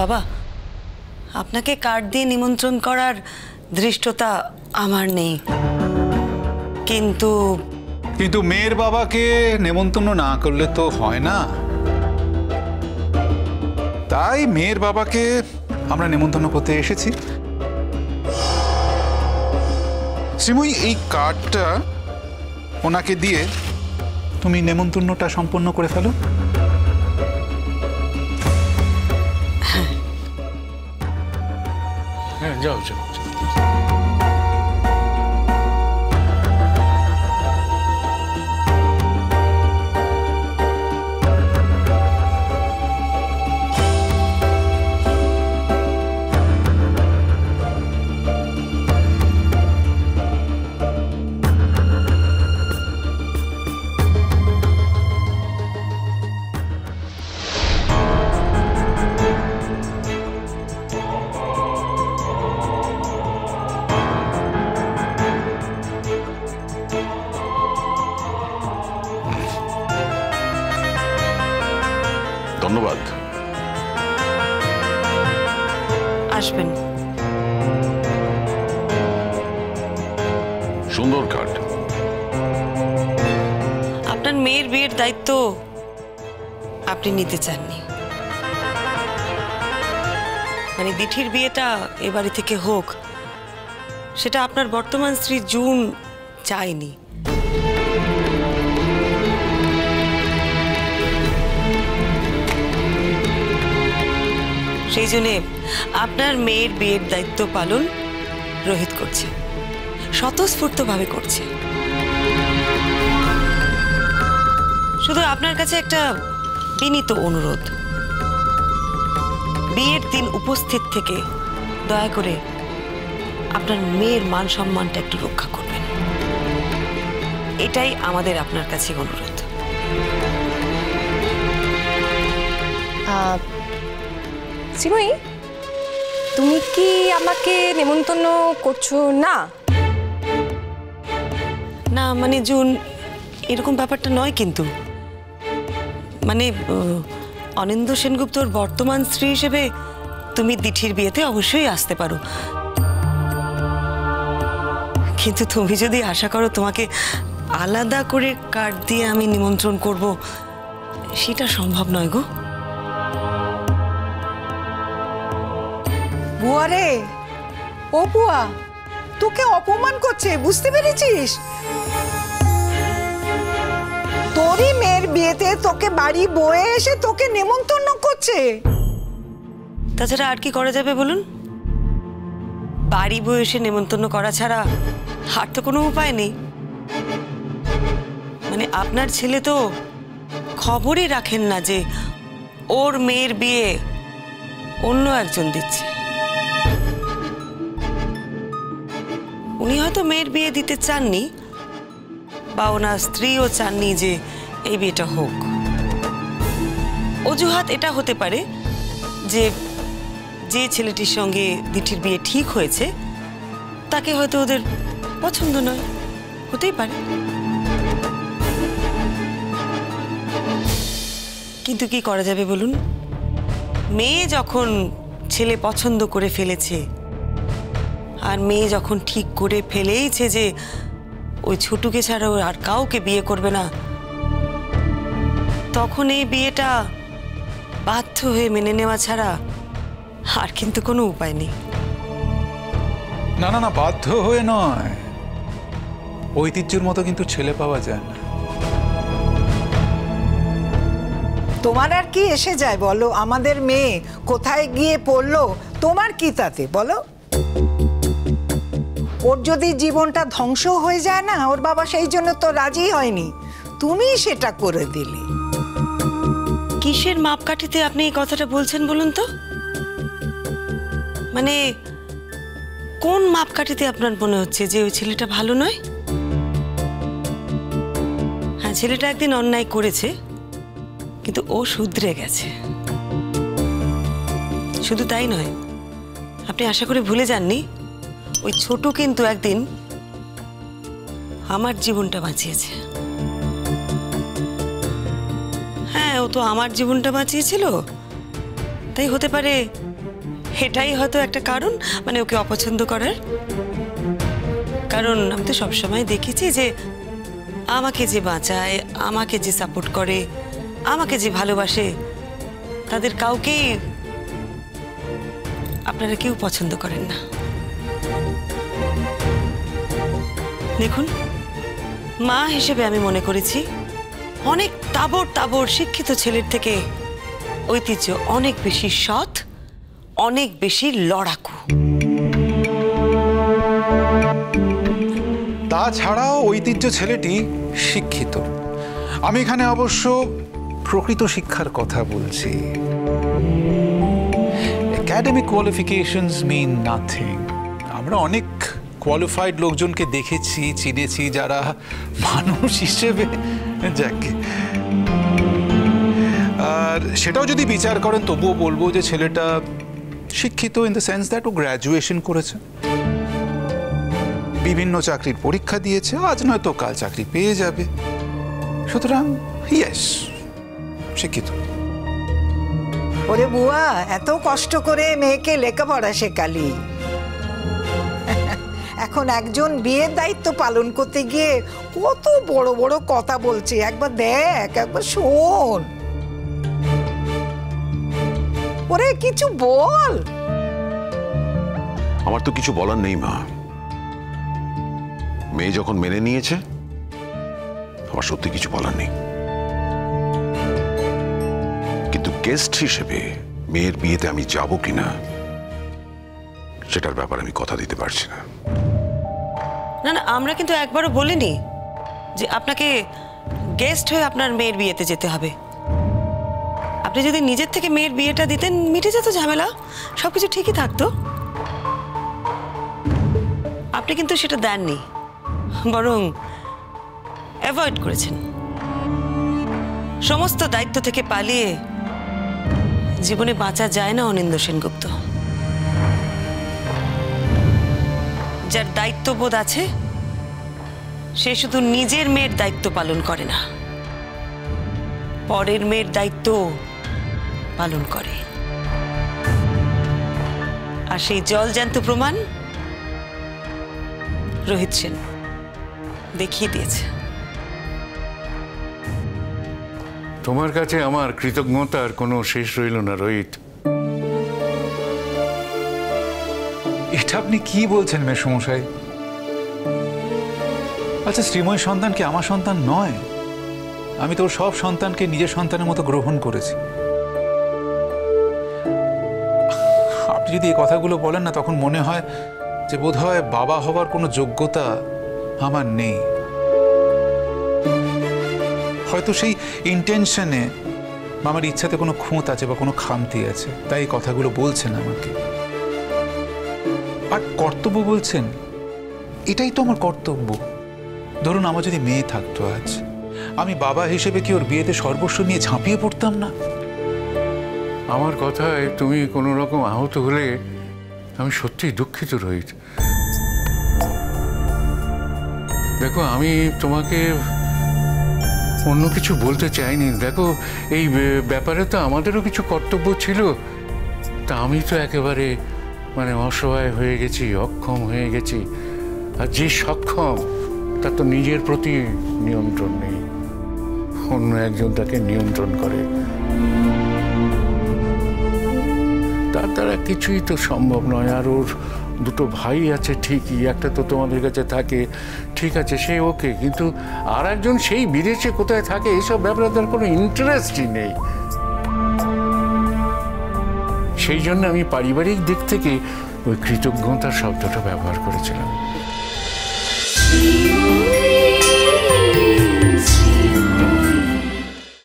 বাবা, আপনাকে কার্ড দিয়ে নিমন্ত্রণ করার ধৃষ্টতা আমার নেই, কিন্তু কিন্তু মেয়ের বাবাকে নেমন্তন্ন না করলে তো হয় না, তাই মেয়ের বাবাকে আমরা নেমন্তন্ন করতে এসেছি। শ্রীময়ী, এই কার্ডটা ওনাকে দিয়ে তুমি নেমন্তন্নটা সম্পন্ন করে ফেলো। হ্যাঁ, যাও যাও। ধন্যবাদ। আসবেন। সুন্দর কার্ড। আপনার মেয়ের বিয়ের দায়িত্ব আপনি নিতে চাননি, মানে দিঠির বিয়েটা এ বাড়ি থেকে হোক, সেটা আপনার বর্তমান স্ত্রী জুন চায়নি। সেই জন্যে আপনার মেয়ের বিয়ের দায়িত্ব পালন রোহিত করছে, স্বতঃস্ফূর্তভাবে করছে। শুধু আপনার কাছে একটা বিনীত অনুরোধ, বিয়ের দিন উপস্থিত থেকে দয়া করে আপনার মেয়ের মান সম্মানটা একটু রক্ষা করবেন, এটাই আমাদের আপনার কাছে অনুরোধ। শ্রীময়ী, তুমি কি আমাকে নেমন্তন্ন করছো না? না মানে জুন, এরকম ব্যাপারটা নয়, কিন্তু মানে অনিন্দ্য সেনগুপ্তর বর্তমান স্ত্রী হিসেবে তুমি দিঠির বিয়েতে অবশ্যই আসতে পারো, কিন্তু তুমি যদি আশা করো তোমাকে আলাদা করে কার্ড দিয়ে আমি নিমন্ত্রণ করব, সেটা সম্ভব নয় গো। বুয়া রে, ও বুয়া, তোকে অপমান করছে, বুঝতে পেরেছিস? তোরই মেয়ের বিয়েতে তোকে বাড়ি বয়ে এসে তোকে নেমন্তন্ন করছে। তাছাড়া আর কি করা যাবে বলুন? বাড়ি বয়ে এসে নেমন্তন্ন করা ছাড়া আর তো কোনো উপায় নেই। মানে আপনার ছেলে তো খবরই রাখেন না যে ওর মেয়ের বিয়ে অন্য একজন দিচ্ছে। উনি হয়তো মেয়ের বিয়ে দিতে চাননি, বা ওনার স্ত্রীও চাননি যে এই বিয়েটা হোক। অজুহাত এটা হতে পারে যে যে ছেলেটির সঙ্গে দিঠির বিয়ে ঠিক হয়েছে তাকে হয়তো ওদের পছন্দ নয়, হতেই পারে। কিন্তু কি করা যাবে বলুন? মেয়ে যখন ছেলে পছন্দ করে ফেলেছে, আর মেয়ে যখন ঠিক করে ফেলেইছে যে ওই ছোটুকে ছাড়া আর কাউকে বিয়ে করবে না, তখন এই বিয়েটা বাধ্য হয়ে মেনে নেওয়া ছাড়া আর কিন্তু কোনো উপায় নেই। না না না, বাধ্য হয়ে নয়, ঐতিহ্যের মতো কিন্তু ছেলে পাওয়া যায় না। তোমার আর কি এসে যায় বলো? আমাদের মেয়ে কোথায় গিয়ে পড়লো, তোমার কি তাতে বলো? ওর যদি জীবনটা ধ্বংস হয়ে যায় না, ওর বাবা সেই জন্য তো রাজি হয়নি, তুমি সেটা করে দিলে। কিসের মাপকাঠিতে আপনি এই কথাটা বলছেন বলুন তো? মানে কোন মাপকাঠিতে আপনার মনে হচ্ছে যে ওই ছেলেটা ভালো নয়? হ্যাঁ, ছেলেটা একদিন অন্যায় করেছে, কিন্তু ও শুধরে গেছে। শুধু তাই নয়, আপনি আশা করে ভুলে যাননি ওই ছোট কিন্তু একদিন আমার জীবনটা বাঁচিয়েছে। হ্যাঁ, ও তো আমার জীবনটা বাঁচিয়েছিল, তাই হতে পারে এটাই হয়তো একটা কারণ, মানে ওকে অপছন্দ করার। কারণ আমি তো সবসময় দেখেছি যে আমাকে যে বাঁচায়, আমাকে যে সাপোর্ট করে, আমাকে যে ভালোবাসে, তাদের কাউকেই আপনারা কেউ পছন্দ করেন না। দেখুন, মা হিসেবে আমি মনে করেছি অনেক তাবড় তাবড় শিক্ষিত ছেলের থেকে ঐতিহ্য অনেক বেশি সৎ, অনেক বেশি লড়াকু। তাছাড়াও ঐতিহ্য ছেলেটি শিক্ষিত। আমি এখানে অবশ্য প্রকৃত শিক্ষার কথা বলছি। একাডেমিক কোয়ালিফিকেশনস মিন নাথিং। আমরা অনেক কোয়ালিফাইড লোকজনকে দেখেছি, চিনেছি, যারা মানুষ হিসেবে যাকে, আর সেটাও যদি বিচার করেন তবুও বলবো যে ছেলেটা শিক্ষিত ইন দ্য সেন্স দ্যাট ও গ্র্যাজুয়েশন করেছে, বিভিন্ন চাকরির পরীক্ষা দিয়েছে, আজ নয়তো কাল চাকরি পেয়ে যাবে। সুতরাং ইয়েস, শিক্ষিত। ওরে বুয়া, এত কষ্ট করে মেয়েকে লেখাপড়া শেখালি, এখন একজন বিয়ের দায়িত্ব পালন করতে গিয়ে কত বড় বড় কথা বলছে। একবার দেখ, একবার শোন। ওরে কিছু বল। আমার তো কিছু বলার নেই মা। মেয়ে যখন মেনে নিয়েছে, আমার সত্যি কিছু বলার নেই। কিন্তু গেস্ট হিসেবে মেয়ের বিয়েতে আমি যাব কিনা সেটার ব্যাপারে আমি কথা দিতে পারছি না। না না, আমরা কিন্তু একবারও বলিনি যে আপনাকে গেস্ট হয়ে আপনার মেয়ের বিয়েতে যেতে হবে। আপনি যদি নিজের থেকে মেয়ের বিয়েটা দিতেন, মিটে যেত ঝামেলা, সবকিছু ঠিকই থাকতো। আপনি কিন্তু সেটা দেননি, বরং অ্যাভয়েড করেছেন। সমস্ত দায়িত্ব থেকে পালিয়ে জীবনে বাঁচা যায় না অনিন্দ্য সেনগুপ্ত। যার দায়িত্ববোধ আছে সে শুধু নিজের মেয়ের দায়িত্ব পালন করে না, পরের মেয়ের দায়িত্ব পালন করে। আর সেই জলজ্যান্ত প্রমাণ রোহিত সেন দেখিয়ে দিয়েছে। তোমার কাছে আমার কৃতজ্ঞতার কোনো শেষ রইল না রোহিত। এটা আপনি কি বলছেন মেসমশাই? আচ্ছা, শ্রীময়ী সন্তান কি আমার সন্তান নয়? আমি তোর সব সন্তানকে নিজের সন্তানের মতো গ্রহণ করেছি। আপনি যদি এই কথাগুলো বলেন না, তখন মনে হয় যে বোধহয় বাবা হবার কোনো যোগ্যতা আমার নেই। হয়তো সেই ইন্টেনশনে আমার ইচ্ছাতে কোনো খুঁত আছে বা কোনো খামতি আছে, তাই এই কথাগুলো বলছেন আমাকে। আর কর্তব্য বলছেন, এটাই তো আমার কর্তব্য। ধরুন আমার যদি মেয়ে থাকতো আজ, আমি বাবা হিসেবে কি ওর বিয়েতে সর্বস্ব নিয়ে ঝাঁপিয়ে পড়তাম না? আমার কথায় তুমি কোনো রকম আহত হলে আমি সত্যিই দুঃখিত রোহিত। দেখো, আমি তোমাকে অন্য কিছু বলতে চাইনি। দেখো, এই ব্যাপারে তো আমাদেরও কিছু কর্তব্য ছিল। তা আমি তো একেবারে অসহায় হয়ে গেছি, অক্ষম হয়ে গেছি। আর যে সক্ষম তার তো নিজের প্রতি নিয়ন্ত্রণ নেই, অন্য একজন তাকে নিয়ন্ত্রণ করে। তার দ্বারা কিছুই তো সম্ভব নয়। আর ওর দুটো ভাই আছে ঠিকই, একটা তো তোমাদের কাছে থাকে, ঠিক আছে, সে ওকে, কিন্তু আর একজন সেই বিদেশে কোথায় থাকে, এইসব ব্যাপারে তার কোনো ইন্টারেস্টই নেই। সেই জন্য আমি পারিবারিক দিক থেকে ওই কৃতজ্ঞতার শব্দটা ব্যবহার করেছিলাম।